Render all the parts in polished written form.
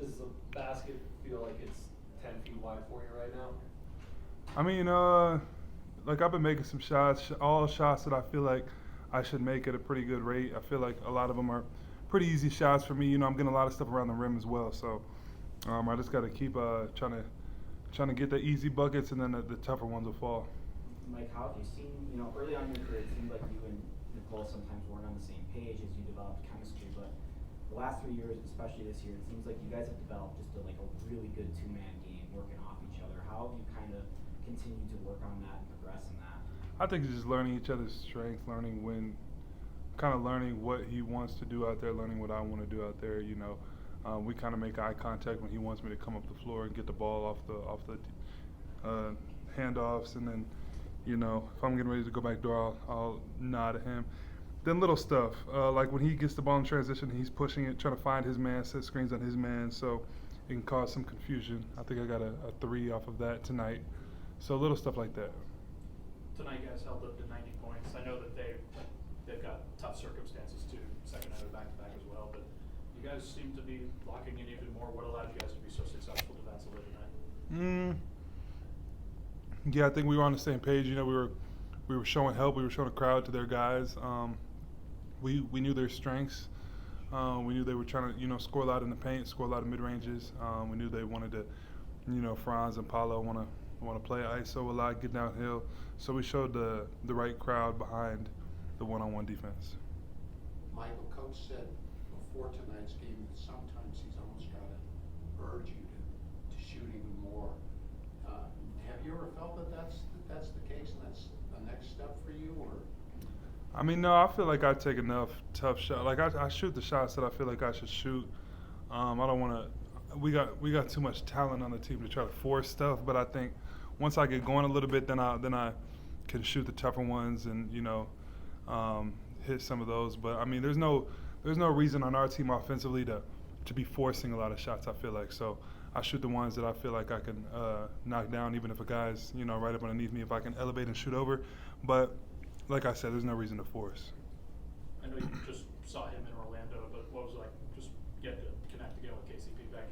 Does the basket feel like it's 10 feet wide for you right now? I mean, like I've been making some shots, all shots that I feel like I should make at a pretty good rate. I feel like a lot of them are pretty easy shots for me. I'm getting a lot of stuff around the rim as well. So I just got to keep trying to get the easy buckets, and then the tougher ones will fall. Mike, how have you seen, early on in your career, it seemed like you and Nicole sometimes weren't on the same page as you developed chemistry, but the last 3 years, especially this year, it seems like you guys have developed just a really good two-man game working off each other. How have you kind of continued to work on that and progress in that? I think it's just learning each other's strength, kind of learning what he wants to do out there, learning what I want to do out there. We kind of make eye contact when he wants me to come up the floor and get the ball off the handoffs, and then if I'm getting ready to go back door, I'll nod at him. Then little stuff like when he gets the ball in transition, he's pushing it, trying to find his man, set screens on his man, so it can cause some confusion. I think I got a three off of that tonight. So little stuff like that. Tonight, you guys held up to 90 points. I know that they've got tough circumstances too, second night of back-to-back as well, but you guys seem to be locking in even more. What allowed you guys to be so successful defensively tonight? Yeah, I think we were on the same page. We were showing help. We were showing a crowd to their guys. We knew their strengths. We knew they were trying to score a lot in the paint, score a lot of mid ranges. We knew they wanted to, Franz and Paulo want to play ISO a lot, get downhill. So we showed the right crowd behind the one-on-one defense. Michael, coach said before tonight's game that sometimes he's almost got to urge you to shoot even more. Have you ever felt that that's the case and that's the next step for you, or? I mean, no, I feel like I take enough tough shots. Like I shoot the shots that I feel like I should shoot. I don't want to. We got too much talent on the team to try to force stuff. But I think once I get going a little bit, then I can shoot the tougher ones and hit some of those. But I mean, there's no reason on our team offensively to be forcing a lot of shots. I feel like so. I shoot the ones that I feel like I can knock down, even if a guy's right up underneath me. If I can elevate and shoot over, but like I said, there's no reason to force. I know you just saw him in Orlando, but what was it like just getting to connect again with KCP back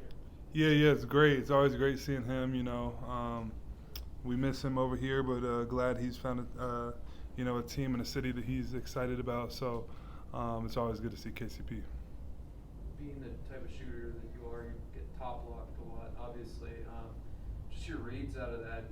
here? Yeah, it's great. It's always great seeing him. We miss him over here, but glad he's found a team in a city that he's excited about. So it's always good to see KCP. Being the type of shooter that you are, you get top locked a lot, obviously. Just your reads out of that,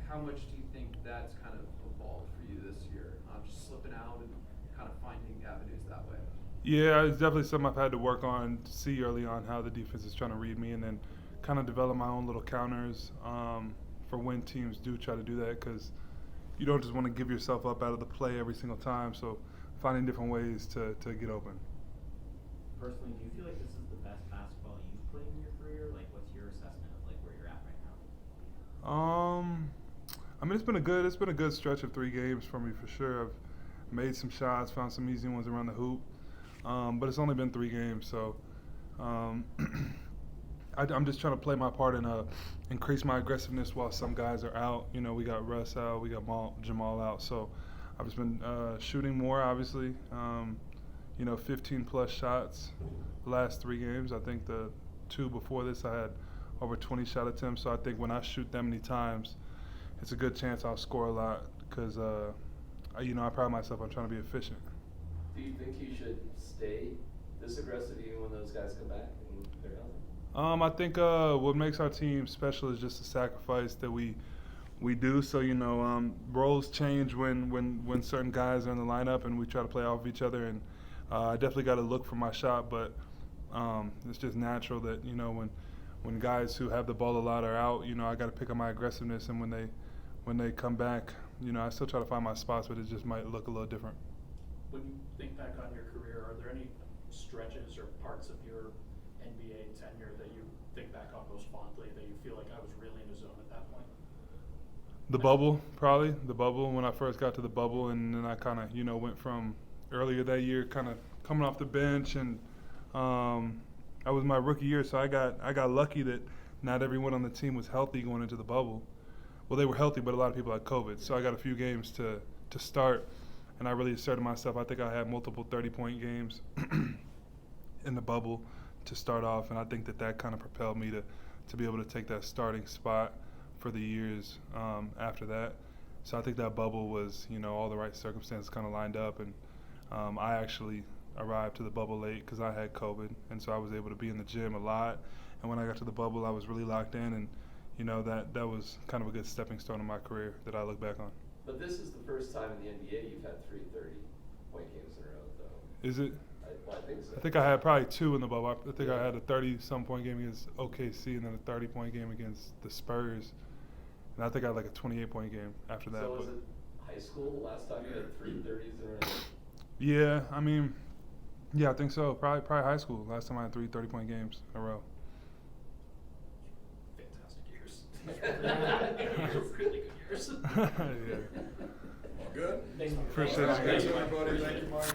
how much do you think that's kind of evolved for you this year? Just slipping out and kind of finding avenues that way? Yeah, it's definitely something I've had to work on to see early on how the defense is trying to read me, and then kind of develop my own little counters for when teams do try to do that, because you don't just want to give yourself up out of the play every single time. So finding different ways to get open. Personally, do you feel like this is the best basketball you've played in your career? Like, what's your assessment of where you're at right now? I mean, it's been a good stretch of 3 games for me for sure. I've made some shots, found some easy ones around the hoop, but it's only been 3 games, so I'm just trying to play my part and increase my aggressiveness while some guys are out. We got Russ out, we got Jamal out, so I've just been shooting more, obviously. 15 plus shots the last 3 games. I think the 2 before this I had over 20 shot attempts. So I think when I shoot that many times, it's a good chance I'll score a lot because I pride myself on trying to be efficient. Do you think you should stay this aggressive even when those guys come back and they're healthy? I think what makes our team special is just the sacrifice that we do. So roles change when certain guys are in the lineup, and we try to play off each other. And I definitely got to look for my shot, but it's just natural that when guys who have the ball a lot are out, I got to pick up my aggressiveness. And when they come back, I still try to find my spots, but it just might look a little different. When you think back on your career, are there any stretches or parts of your NBA tenure that you think back on most fondly, that you feel like I was really in the zone at that point? The bubble, probably. The bubble, when I first got to the bubble, and then I kind of, went from earlier that year kind of coming off the bench, and I was my rookie year, so I got lucky that not everyone on the team was healthy going into the bubble. Well, they were healthy, but a lot of people had COVID, so I got a few games to start, and I really asserted myself. I think I had multiple 30-point games in the bubble to start off, and I think that kind of propelled me to be able to take that starting spot for the years after that. So I think that bubble was, all the right circumstances kind of lined up, and I actually arrived to the bubble late because I had COVID, and so I was able to be in the gym a lot. And when I got to the bubble, I was really locked in, and that was kind of a good stepping stone in my career that I look back on. But this is the first time in the NBA you've had 3 30-point games in a row, though. Is it? Well, I think so. I think I had probably 2 in the bubble. I think I had a 30-some point game against OKC and then a 30-point game against the Spurs. And I think I had like a 28-point game after that. So was it high school the last time you had 3 30s in a row? Yeah, I mean, yeah, I think so. Probably high school. Last time I had 3 30-point games in a row. Fantastic years. Really good years. Yeah. Good? Thanks, Mark. Appreciate it, Thanks, guys. everybody. Thank you, Mark.